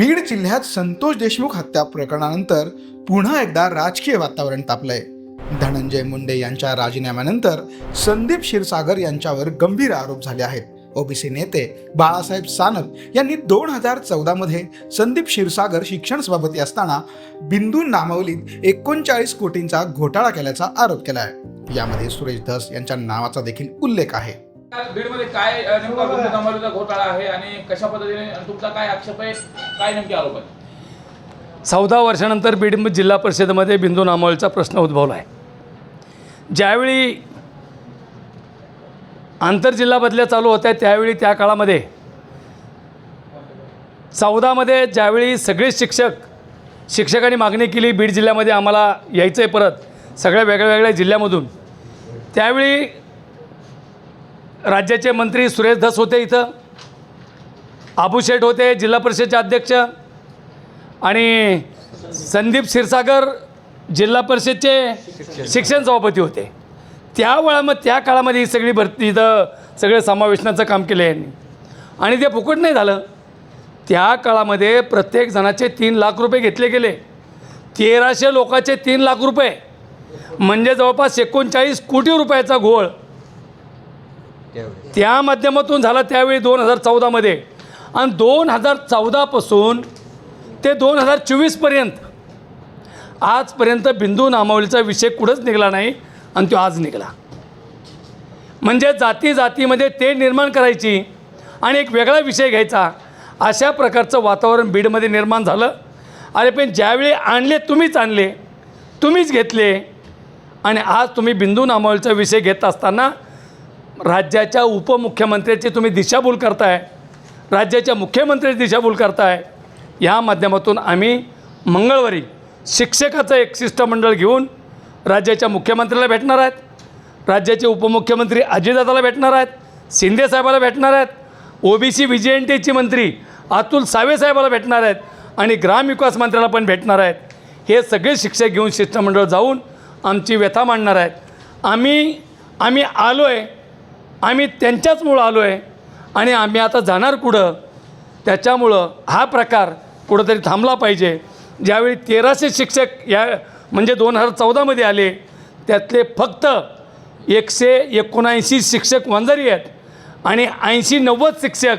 बीड जिल्ह्यात संतोष देशमुख हत्या प्रकरणानंतर पुन्हा एकदा राजकीय वातावरण तापलंय। धनंजय मुंडे यांच्या राजीनाम्यानंतर संदीप क्षीरसागर यांच्यावर गंभीर आरोप झाले आहेत। ओबीसी नेते बाळासाहेब सानप यांनी 2014 मध्ये संदीप क्षीरसागर शिक्षण सभापती असताना बिंदू नामावलीत 39 कोटींचा घोटाळा केल्याचा आरोप केला आहे। यामध्ये सुरेश धस यांच्या नावाचा देखील उल्लेख आहे। बीडमध्ये काय नेमका बिंदू नामावलीचा घोटाळा आहे आणि कशा पद्धतीने तुमचा काय आक्षेप आहे, काय नेमके आरोप आहे? 14 वर्षानंतर बीड जिल्हा परिषदेमध्ये बिंदू नामावलीचा प्रश्न उद्भवला आहे। ज्यावेळी आंतरजिल्हा बदल्या चालू होत्या त्यावेळी त्या काळामध्ये 14 मध्ये ज्यावेळी सगळे शिक्षकांनी मागणी केली बीड जिल्ह्यामध्ये आम्हाला यायचं आहे परत सगळ्या वेगळ्या जिल्ह्यामधून, त्यावेळी राज्याचे मंत्री सुरेश धस होते, इथं आबू शेठ होते जिल्हा परिषदेचे अध्यक्ष, आणि संदीप क्षीरसागर जिल्हा परिषदचे शिक्षण सभापती होते। त्या काळामध्ये ही सगळी भरती इथं सगळे समावेशनाचं काम केलं यांनी, आणि ते फुकट नाही झालं। त्या काळामध्ये प्रत्येक जणाचे 3 लाख रुपये घेतले गेले। 1300 लोकांचे 3 लाख रुपये म्हणजे जवळपास 39 कोटी रुपयाचा घोळ त्या माध्यमातून झाला त्यावेळी 2014 मध्ये, आणि 2014 पासून ते 2024 आजपर्यंत बिंदू नामावलीचा विषय कुठंच निघाला नाही, आणि तो आज निघाला। म्हणजे जातीमध्ये ते निर्माण करायची आणि एक वेगळा विषय घ्यायचा, अशा प्रकारचं वातावरण बीडमध्ये निर्माण झालं। अरे पण ज्यावेळी आणले तुम्हीच घेतले, आणि आज तुम्ही बिंदू नामावलीचा विषय घेत असताना राज्याच्या उपमुख्यमंत्र्याची तुम्ही दिशाभूल करताय, राज्याच्या मुख्यमंत्र्याची दिशाभूल करताय। या माध्यमातून आम्ही मंगळवारी शिक्षकाचं एक शिष्टमंडळ घेऊन राज्याच्या मुख्यमंत्र्याला भेटणार आहेत, राज्याचे उपमुख्यमंत्री अजितदादाला भेटणार आहेत, शिंदे साहेबाला भेटणार आहेत, ओबीसी व्हिजिएंटीचे मंत्री अतुल सावे साहेबाला भेटणार आहेत, आणि ग्रामविकास मंत्र्याला पण भेटणार आहेत। हे सगळे शिक्षक घेऊन शिष्टमंडळ जाऊन आमची व्यथा मांडणार आहेत। आम्ही आलो आहे, आम्ही त्यांच्याचमुळं आलो आहे, आणि आम्ही आता जाणार कुठं? त्याच्यामुळं हा प्रकार कुठंतरी थांबला पाहिजे। ज्यावेळी 1300 शिक्षक या म्हणजे 2014 मध्ये आले, त्यातले फक्त 179 शिक्षक वंजारी आहेत, आणि 80-90 शिक्षक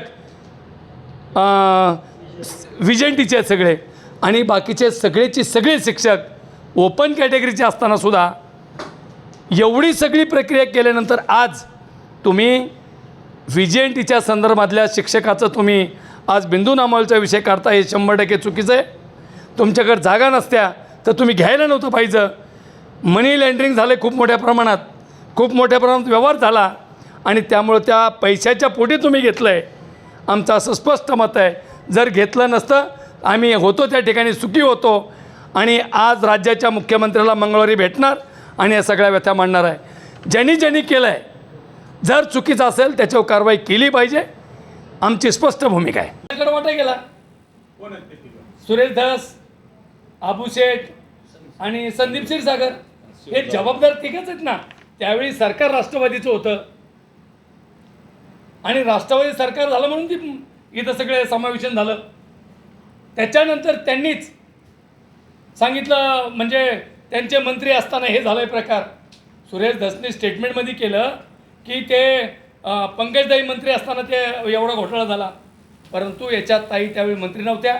व्हिजेंटीचे आहेत सगळे, आणि बाकीचे सगळे शिक्षक ओपन कॅटेगरीचे असतानासुद्धा एवढी सगळी प्रक्रिया केल्यानंतर आज तुम्ही व्हिजेंटीच्या संदर्भातल्या शिक्षकाचं तुम्ही आज बिंदू नामावलीचा विषय काढता, हे 100% चुकीचं आहे। तुमच्याकडे जागा नसत्या तर तुम्ही घ्यायला नव्हतं पाहिजे। मनी लँड्रिंग झाले खूप मोठ्या प्रमाणात व्यवहार झाला, आणि त्यामुळं त्या पैशाच्या पोटी तुम्ही घेतलं आहे। आमचं असं स्पष्ट मत आहे, जर घेतलं नसतं आम्ही होतो त्या ठिकाणी सुखी होतो, आणि आज राज्याच्या मुख्यमंत्र्याला मंगळवारी भेटणार आणि या सगळ्या व्यथा मांडणार आहे। ज्यांनी केलं आहे, जर चुकीचं असेल त्याच्यावर कारवाई केली पाहिजे, आमची स्पष्ट भूमिका आहे। वाटा गेला सुरेश धस, आबू शेठ आणि संदीप क्षीरसागर हे जबाबदार तिघच आहेत ना। त्यावेळी सरकार राष्ट्रवादीचं होतं, आणि राष्ट्रवादी सरकार झालं म्हणून ती इथं सगळे समावेशन झालं। त्याच्यानंतर त्यांनीच सांगितलं, म्हणजे त्यांचे मंत्री असताना हे झालं प्रकार। सुरेश धसने स्टेटमेंटमध्ये केलं की ते पंकजताई मंत्री असताना ते एवढा घोटाळा झाला, परंतु याच्यात ताई त्यावेळी मंत्री नव्हत्या।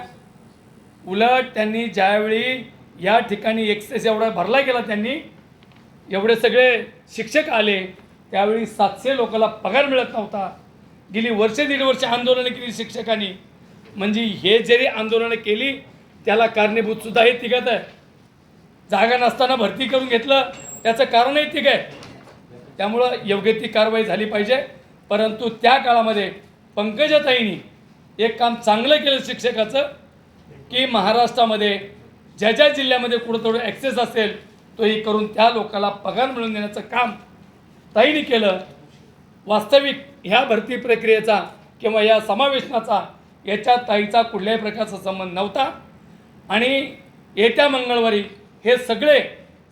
उलट त्यांनी ज्यावेळी या ठिकाणी एक्सेस एवढा भरला गेला, त्यांनी एवढे सगळे शिक्षक आले, त्यावेळी 700 लोकांना पगार मिळत नव्हता। गेली 1.5 वर्ष आंदोलनं केली शिक्षकांनी, म्हणजे हे जरी आंदोलनं केली त्याला कारणीभूतसुद्धा हे तिघत आहे। जागा नसताना भरती करून घेतलं त्याचं कारणही तिघ आहे। त्यामुळं योग्य ती कारवाई झाली पाहिजे, परंतु त्या काळामध्ये पंकजाताईंनी एक काम चांगलं केलं शिक्षकाचं, की महाराष्ट्रामध्ये ज्या जिल्ह्यामध्ये कुठं ॲक्सेस असेल तोही करून त्या लोकांना पगार मिळवून देण्याचं काम ताईंनी केलं। वास्तविक ह्या भरती प्रक्रियेचा किंवा या समावेशनाचा याच्या ताईचा कुठल्याही प्रकारचा संबंध नव्हता, आणि येत्या मंगळवारी हे सगळे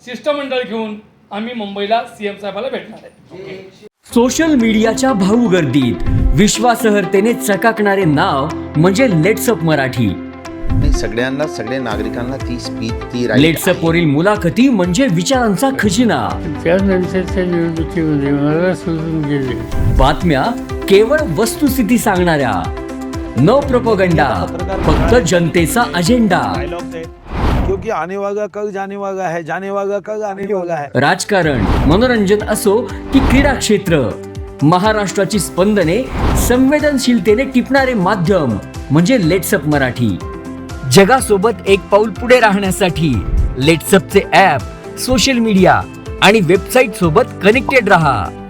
शिष्टमंडळ घेऊन आम्ही मुंबईला सीएम साहेबाला भेटणार आहे। सोशल मीडियाच्या भाऊ गर्दीत विश्वासार्हतेने चकाकणारे नाव म्हणजे लेट्सअप मराठी। नाही, सगळ्या नागरिकांना ती स्पीच ती right लेट्सअप आहे. वरील मुलाखती म्हणजे विचारांचा खजिना. त्यानंतरच्या निवडणुकीमध्ये मला सोडून गेले. बातम्या केवळ वस्तुस्थिती सांगणाऱ्या, न प्रोपगंडा, फक्त जनतेचा अजेंडा. क्योंकि आने वाला कल जाने वाला है, जाने वाला कल आने वाला है. राजकारण, मनोरंजन असो की क्रीडा क्षेत्र, महाराष्ट्राची स्पंदने संवेदनशीलतेने टिपणारे माध्यम म्हणजे लेट्सअप मराठी. जगासोबत एक पाऊल पुढे राहण्यासाठी लेट्सअपचे ॲप, सोशल मीडिया आणि वेबसाईट सोबत कनेक्टेड रहा.